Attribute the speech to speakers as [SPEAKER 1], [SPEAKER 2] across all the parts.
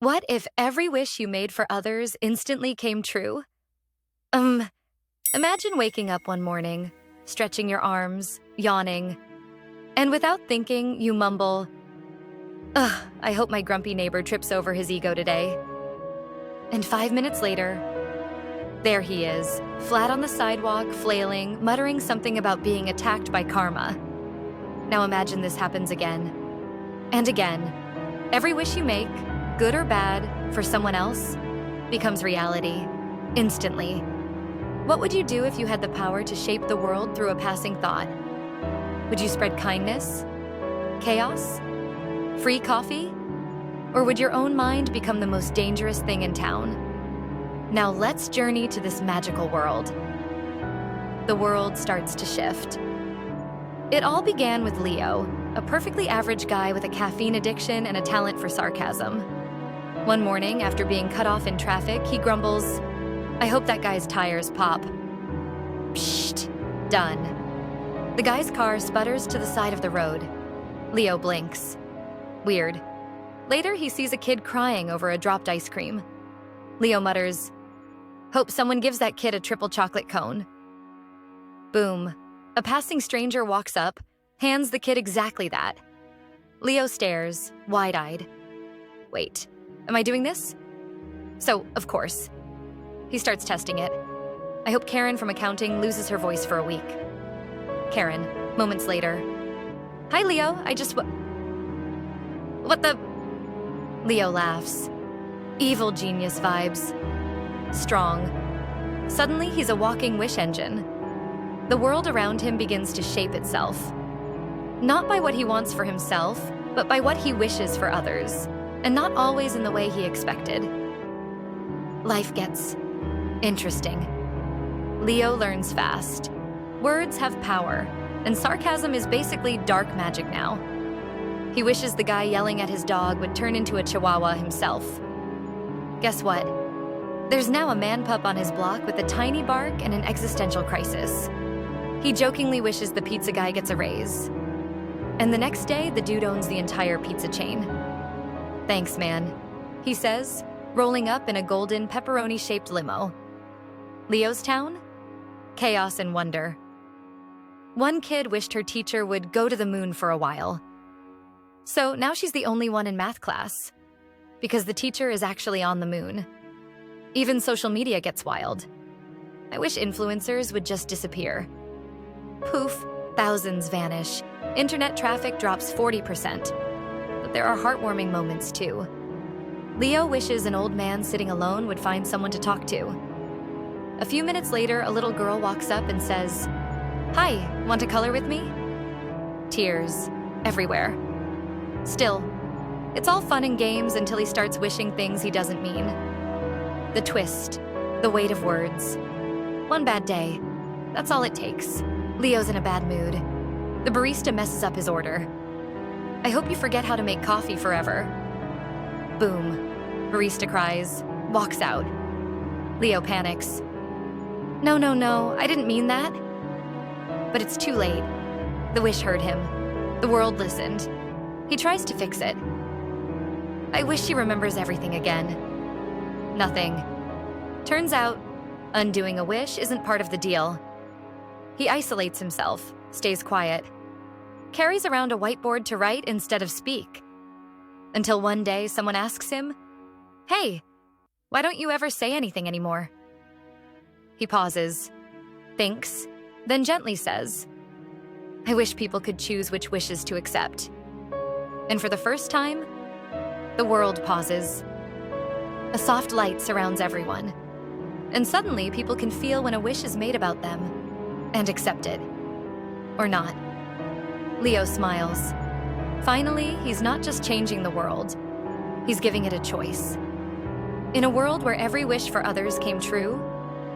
[SPEAKER 1] What if every wish you made for others instantly came true? Imagine waking up one morning, stretching your arms, yawning, and without thinking, you mumble, "Ugh, I hope my grumpy neighbor trips over his ego today." And 5 minutes later, there he is, flat on the sidewalk, flailing, muttering something about being attacked by karma. Now imagine this happens again and again. Every wish you make, good or bad, for someone else, becomes reality, instantly. What would you do if you had the power to shape the world through a passing thought? Would you spread kindness? Chaos? Free coffee? Or would your own mind become the most dangerous thing in town? Now let's journey to this magical world. The world starts to shift. It all began with Leo, a perfectly average guy with a caffeine addiction and a talent for sarcasm. One morning, after being cut off in traffic, he grumbles, "I hope that guy's tires pop." Psst, done. The guy's car sputters to the side of the road. Leo blinks. Weird. Later, he sees a kid crying over a dropped ice cream. Leo mutters, "Hope someone gives that kid a triple chocolate cone." Boom. A passing stranger walks up, hands the kid exactly that. Leo stares, wide-eyed. Wait, am I doing this? So, of course. He starts testing it. I hope Karen from accounting loses her voice for a week. Karen, moments later. "Hi, Leo, I just What the? Leo laughs. Evil genius vibes. Strong. Suddenly, he's a walking wish engine. The world around him begins to shape itself. Not by what he wants for himself, but by what he wishes for others, and not always in the way he expected. Life gets interesting. Leo learns fast. Words have power, and sarcasm is basically dark magic now. He wishes the guy yelling at his dog would turn into a chihuahua himself. Guess what? There's now a man pup on his block with a tiny bark and an existential crisis. He jokingly wishes the pizza guy gets a raise. And the next day, the dude owns the entire pizza chain. "Thanks, man," he says, rolling up in a golden pepperoni-shaped limo. Leo's town? Chaos and wonder. One kid wished her teacher would go to the moon for a while. So now she's the only one in math class, because the teacher is actually on the moon. Even social media gets wild. I wish influencers would just disappear. Poof, thousands vanish. Internet traffic drops 40%. But there are heartwarming moments too. Leo wishes an old man sitting alone would find someone to talk to. A few minutes later, a little girl walks up and says, "Hi, want to color with me?" Tears everywhere. Still, it's all fun and games until he starts wishing things he doesn't mean. The twist, the weight of words. One bad day, that's all it takes. Leo's in a bad mood. The barista messes up his order. "I hope you forget how to make coffee forever." Boom. Barista cries, walks out. Leo panics. No, I didn't mean that." But it's too late. The wish heard him. The world listened. He tries to fix it. "I wish he remembers everything again." Nothing. Turns out, undoing a wish isn't part of the deal. He isolates himself, stays quiet, carries around a whiteboard to write instead of speak. Until one day someone asks him, "Hey, why don't you ever say anything anymore?" He pauses, thinks, then gently says, "I wish people could choose which wishes to accept." And for the first time, the world pauses. A soft light surrounds everyone. And suddenly, people can feel when a wish is made about them and accept it. Or not. Leo smiles. Finally, he's not just changing the world. He's giving it a choice. In a world where every wish for others came true,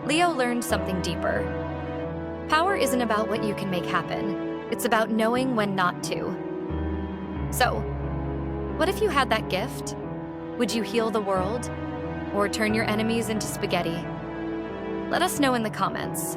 [SPEAKER 1] Leo learned something deeper. Power isn't about what you can make happen. It's about knowing when not to. So, what if you had that gift? Would you heal the world? Or turn your enemies into spaghetti? Let us know in the comments.